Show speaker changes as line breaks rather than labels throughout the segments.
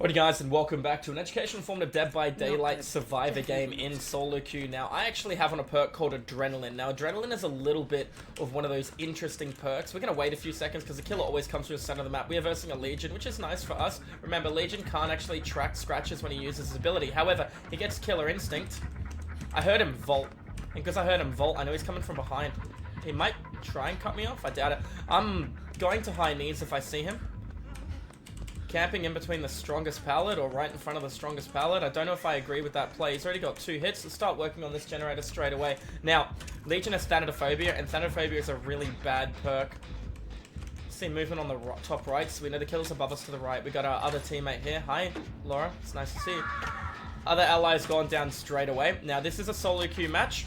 Alrighty guys, and welcome back to an educational form of Dead by Daylight survivor game in solo queue. Now, I actually have on a perk called Adrenaline. Now, Adrenaline is a little bit of one of those interesting perks. We're going to wait a few seconds because the killer always comes to the center of the map. We are versing a Legion, which is nice for us. Remember, Legion can't actually track scratches when he uses his ability. However, he gets Killer Instinct. I heard him vault, and because I heard him vault, I know he's coming from behind. He might try and cut me off. I doubt it. I'm going to high knees if I see him. Camping in between the strongest pallet or right in front of the strongest pallet. I don't know if I agree with that play. He's already got 2 hits. Let's start working on this generator straight away. Now, Legion has Thanatophobia, and Thanatophobia is a really bad perk. See movement on the top right, so we know the killer's above us to the right. We got our other teammate here. Hi, Laura. It's nice to see you. Other allies gone down straight away. Now, this is a solo queue match.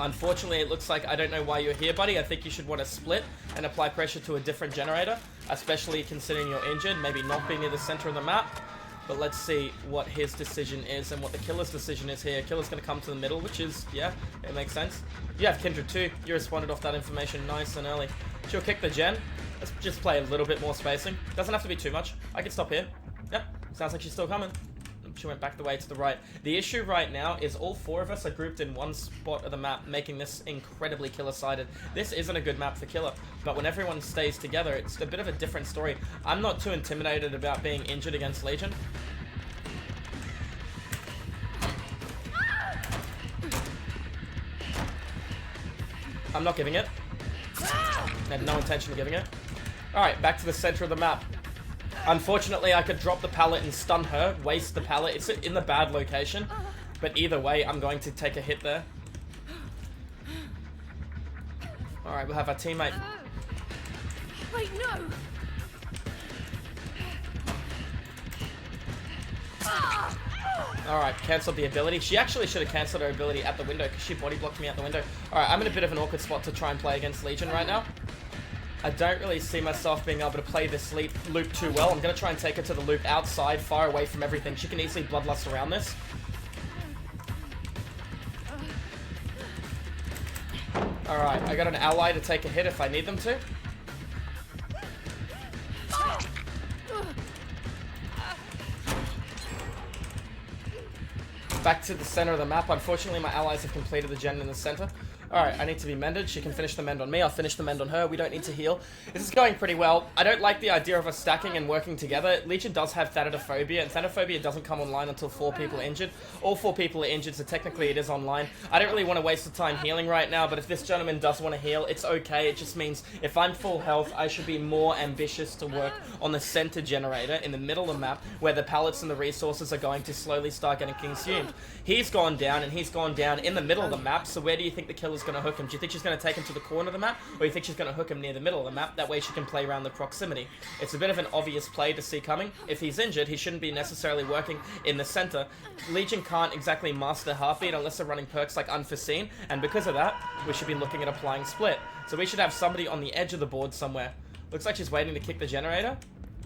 Unfortunately, it looks like I don't know why you're here, buddy. I think you should want to split and apply pressure to a different generator, especially considering you're injured, maybe not being near the center of the map. But let's see what his decision is and what the killer's decision is here. Killer's going to come to the middle, which is, yeah, it makes sense. You have Kindred too. You responded off that information nice and early. She'll kick the gen. Let's just play a little bit more spacing. Doesn't have to be too much. I can stop here. Yep, sounds like she's still coming. She went back the way to the right. The issue right now is all 4 of us are grouped in one spot of the map, making this incredibly killer-sided. This isn't a good map for killer, but when everyone stays together, it's a bit of a different story. I'm not too intimidated about being injured against Legion. I'm not giving it. I had no intention of giving it. Alright, back to the center of the map. Unfortunately, I could drop the pallet and stun her, waste the pallet. It's in the bad location, but either way, I'm going to take a hit there. Alright, we'll have our teammate.
Wait, no!
Alright, cancelled the ability. She actually should have cancelled her ability at the window because she body blocked me out the window. Alright, I'm in a bit of an awkward spot to try and play against Legion right now. I don't really see myself being able to play this loop too well. I'm going to try and take her to the loop outside, far away from everything. She can easily bloodlust around this. Alright, I got an ally to take a hit if I need them to. Back to the center of the map. Unfortunately, my allies have completed the gen in the center. Alright, I need to be mended. She can finish the mend on me. I'll finish the mend on her. We don't need to heal. This is going pretty well. I don't like the idea of us stacking and working together. Legion does have Thanatophobia, and Thanatophobia doesn't come online until 4 people are injured. All 4 people are injured, so technically it is online. I don't really want to waste the time healing right now, but if this gentleman does want to heal, it's okay. It just means if I'm full health, I should be more ambitious to work on the center generator in the middle of the map, where the pallets and the resources are going to slowly start getting consumed. He's gone down, and he's gone down in the middle of the map, so where do you think the killer's going to hook him? Do you think she's going to take him to the corner of the map, or do you think she's going to hook him near the middle of the map? That way she can play around the proximity. It's a bit of an obvious play to see coming. If he's injured, he shouldn't be necessarily working in the center. Legion can't exactly master heartbeat unless they're running perks like Unforeseen, and because of that, we should be looking at applying Split. So we should have somebody on the edge of the board somewhere. Looks like she's waiting to kick the generator.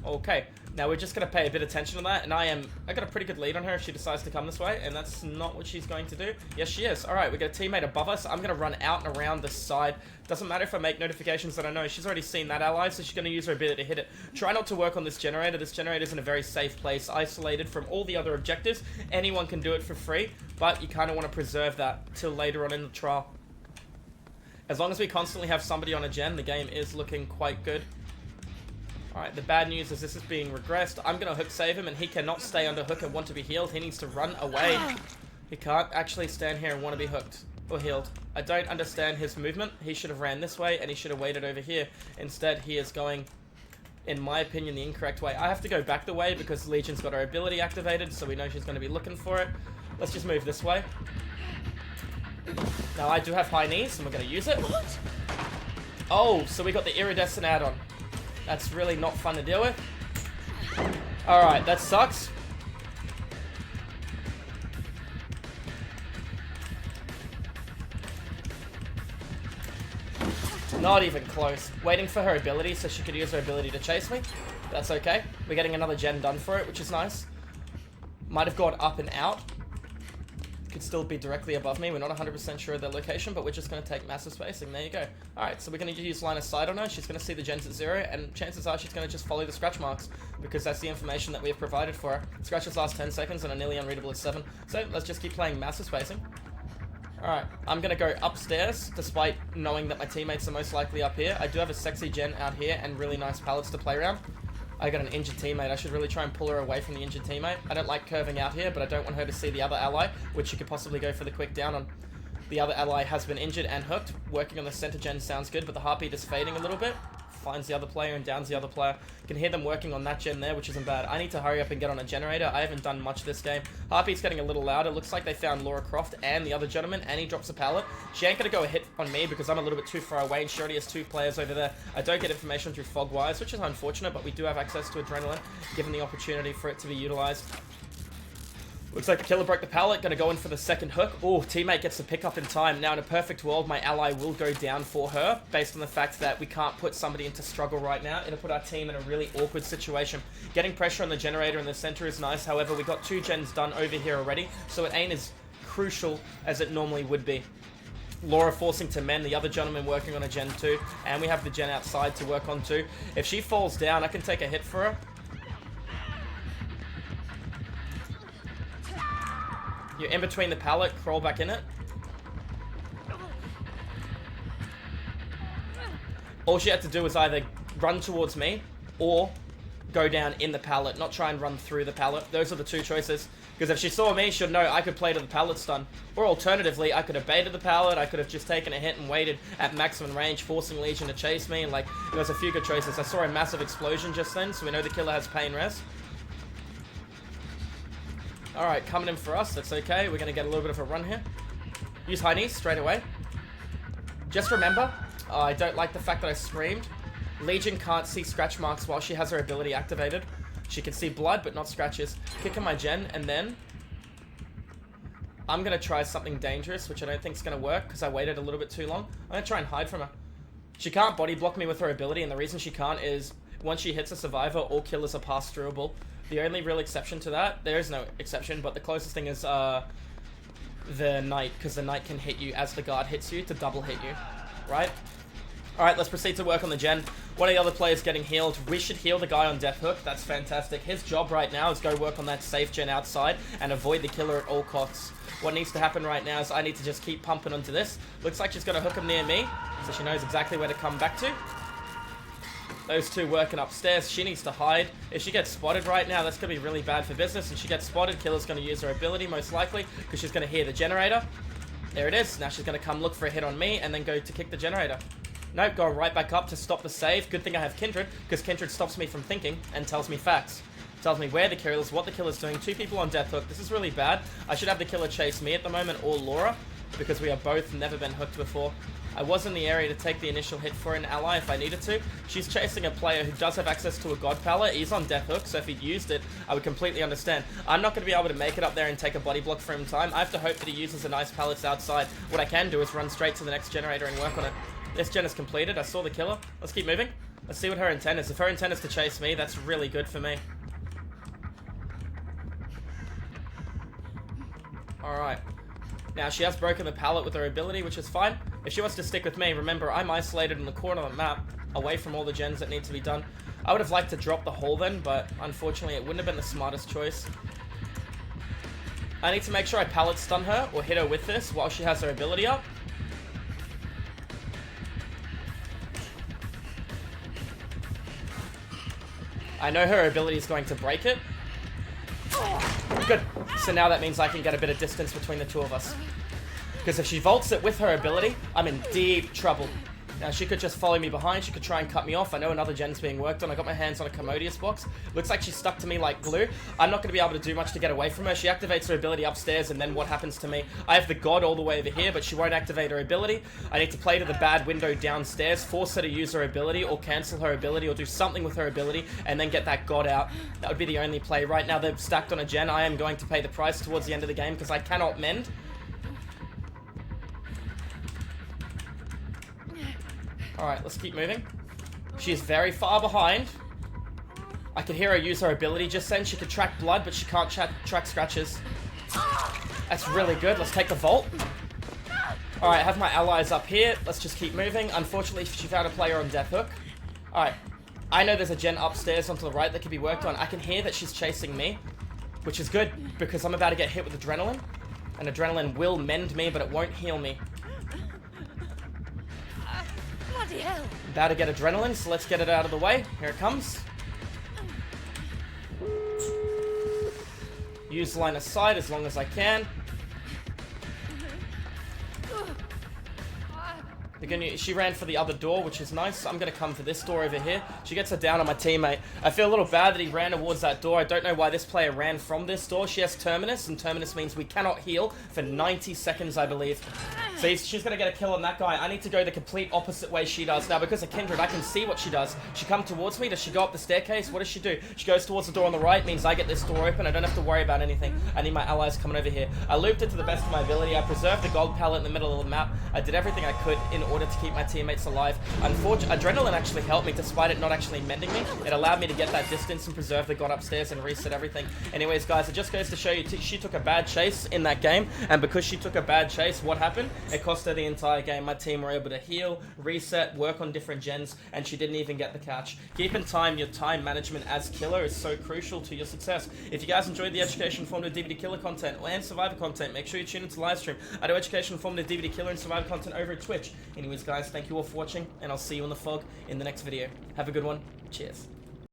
Okay, now we're just going to pay a bit of attention to that, and I got a pretty good lead on her if she decides to come this way, and that's not what she's going to do. Yes, she is. Alright, we got a teammate above us. I'm going to run out and around the side. Doesn't matter if I make notifications that I know. She's already seen that ally, so she's going to use her ability to hit it. Try not to work on this generator. This generator is in a very safe place, isolated from all the other objectives. Anyone can do it for free, but you kind of want to preserve that till later on in the trial. As long as we constantly have somebody on a gen, the game is looking quite good. Alright, the bad news is this is being regressed. I'm going to hook save him, and he cannot stay under hook and want to be healed. He needs to run away. He can't actually stand here and want to be hooked or healed. I don't understand his movement. He should have ran this way, and he should have waited over here. Instead, he is going, in my opinion, the incorrect way. I have to go back the way because Legion's got her ability activated, so we know she's going to be looking for it. Let's just move this way. Now, I do have high knees, and we're going to use it. Oh, so we got the iridescent add-on. That's really not fun to deal with. Alright, that sucks. Not even close. Waiting for her ability so she could use her ability to chase me. That's okay. We're getting another gen done for it, which is nice. Might have gone up and out. could still be directly above me. We're not 100% sure of their location, but we're just going to take massive spacing. There you go. Alright, so we're going to use line of sight on her. She's going to see the gens at 0, and chances are she's going to just follow the scratch marks, because that's the information that we have provided for her. Scratches last 10 seconds and are nearly unreadable at 7. So let's just keep playing massive spacing. Alright, I'm going to go upstairs, despite knowing that my teammates are most likely up here. I do have a sexy gen out here and really nice pallets to play around. I got an injured teammate. I should really try and pull her away from the injured teammate. I don't like curving out here, but I don't want her to see the other ally, which you could possibly go for the quick down on. The other ally has been injured and hooked. Working on the center gen sounds good, but the heartbeat is fading a little bit. Finds the other player and downs the other player. Can hear them working on that gen there, which isn't bad. I need to hurry up and get on a generator. I haven't done much this game. Heartbeat's getting a little louder. Looks like they found Laura Croft and the other gentleman, and he drops a pallet. She ain't gonna go a hit on me because I'm a little bit too far away, and she already has 2 players over there. I don't get information through fog wires, which is unfortunate, but we do have access to adrenaline, given the opportunity for it to be utilized. Looks like the killer broke the pallet, gonna go in for the second hook. Oh, teammate gets the pick up in time. Now, in a perfect world, my ally will go down for her, based on the fact that we can't put somebody into struggle right now. It'll put our team in a really awkward situation. Getting pressure on the generator in the center is nice. However, we got 2 gens done over here already, so it ain't as crucial as it normally would be. Laura forcing to mend, the other gentleman working on a gen 2, and we have the gen outside to work on too. If she falls down, I can take a hit for her. You're in between the pallet, crawl back in it. All she had to do was either run towards me or go down in the pallet, not try and run through the pallet. Those are the 2 choices. Because if she saw me, she'd know I could play to the pallet stun. Or alternatively, I could have baited the pallet, I could have just taken a hit and waited at maximum range, forcing Legion to chase me, and like, there was a few good choices. I saw a massive explosion just then, so we know the killer has pain res. Alright, coming in for us, that's okay. We're going to get a little bit of a run here. Use high knees straight away. Just remember, I don't like the fact that I screamed. Legion can't see scratch marks while she has her ability activated. She can see blood, but not scratches. Kicking my gen, and then I'm going to try something dangerous, which I don't think is going to work, because I waited a little bit too long. I'm going to try and hide from her. She can't body block me with her ability, and the reason she can't is once she hits a survivor, all killers are pass-throughable. The only real exception to that, there is no exception, but the closest thing is the knight, because the knight can hit you as the guard hits you to double hit you, right? Alright, let's proceed to work on the gen. One of the other players getting healed. We should heal the guy on death hook. That's fantastic. His job right now is go work on that safe gen outside and avoid the killer at all costs. What needs to happen right now is I need to just keep pumping onto this. Looks like she's got a hook him near me, so she knows exactly where to come back to. Those 2 working upstairs. She needs to hide. If she gets spotted right now, that's going to be really bad for business. And she gets spotted, killer's going to use her ability, most likely, because she's going to hear the generator. There it is. Now she's going to come look for a hit on me and then go to kick the generator. Nope, go right back up to stop the save. Good thing I have Kindred, because Kindred stops me from thinking and tells me facts. Tells me where the killer is, what the killer's doing. 2 people on death hook. This is really bad. I should have the killer chase me at the moment, or Laura, because we have both never been hooked before. I was in the area to take the initial hit for an ally if I needed to. She's chasing a player who does have access to a god pallet. He's on death hook, so if he'd used it, I would completely understand. I'm not going to be able to make it up there and take a body block for him in time. I have to hope that he uses a nice pallets outside. What I can do is run straight to the next generator and work on it. This gen is completed. I saw the killer. Let's keep moving. Let's see what her intent is. If her intent is to chase me, that's really good for me. Alright. Now, she has broken the pallet with her ability, which is fine. If she wants to stick with me, remember, I'm isolated in the corner of the map, away from all the gens that need to be done. I would have liked to drop the hole then, but unfortunately, it wouldn't have been the smartest choice. I need to make sure I pallet stun her, or hit her with this, while she has her ability up. I know her ability is going to break it. Good. So now that means I can get a bit of distance between the 2 of us. Because if she vaults it with her ability, I'm in deep trouble. Now, she could just follow me behind. She could try and cut me off. I know another gen's being worked on. I got my hands on a Commodious box. Looks like she's stuck to me like glue. I'm not going to be able to do much to get away from her. She activates her ability upstairs, and then what happens to me? I have the god all the way over here, but she won't activate her ability. I need to play to the bad window downstairs, force her to use her ability, or cancel her ability, or do something with her ability, and then get that god out. That would be the only play. Right now, they're stacked on a gen. I am going to pay the price towards the end of the game, because I cannot mend. Alright, let's keep moving. She is very far behind. I could hear her use her ability just then. She could track blood, but she can't track scratches. That's really good. Let's take the vault. Alright, I have my allies up here. Let's just keep moving. Unfortunately, she found a player on Death Hook. Alright. I know there's a gen upstairs onto the right that can be worked on. I can hear that she's chasing me, which is good because I'm about to get hit with adrenaline. And adrenaline will mend me, but it won't heal me.
Bloody hell.
About to get adrenaline, so let's get it out of the way. Here it comes. Use line of sight as long as I can. She ran for the other door, which is nice. I'm going to come for this door over here. She gets her down on my teammate. I feel a little bad that he ran towards that door. I don't know why this player ran from this door. She has Terminus, and Terminus means we cannot heal for 90 seconds, I believe. See, she's going to get a kill on that guy. I need to go the complete opposite way she does. Now, because of Kindred, I can see what she does. She comes towards me. Does she go up the staircase? What does she do? She goes towards the door on the right. Means I get this door open. I don't have to worry about anything. I need my allies coming over here. I looped it to the best of my ability. I preserved the gold pallet in the middle of the map. I did everything I could in order to keep my teammates alive. Unfortunately, adrenaline actually helped me despite it not actually mending me. It allowed me to get that distance and preserve the god upstairs and reset everything. Anyways, guys, it just goes to show you she took a bad chase in that game, and because she took a bad chase, what happened? It cost her the entire game. My team were able to heal, reset, work on different gens, and she didn't even get the catch. Keep in time, your time management as killer is so crucial to your success. If you guys enjoyed the education formative DBD killer content and survivor content, make sure you tune into the live stream. I do education formative DBD killer and survivor content over at Twitch. Anyways, guys, thank you all for watching, and I'll see you in the fog in the next video. Have a good one. Cheers.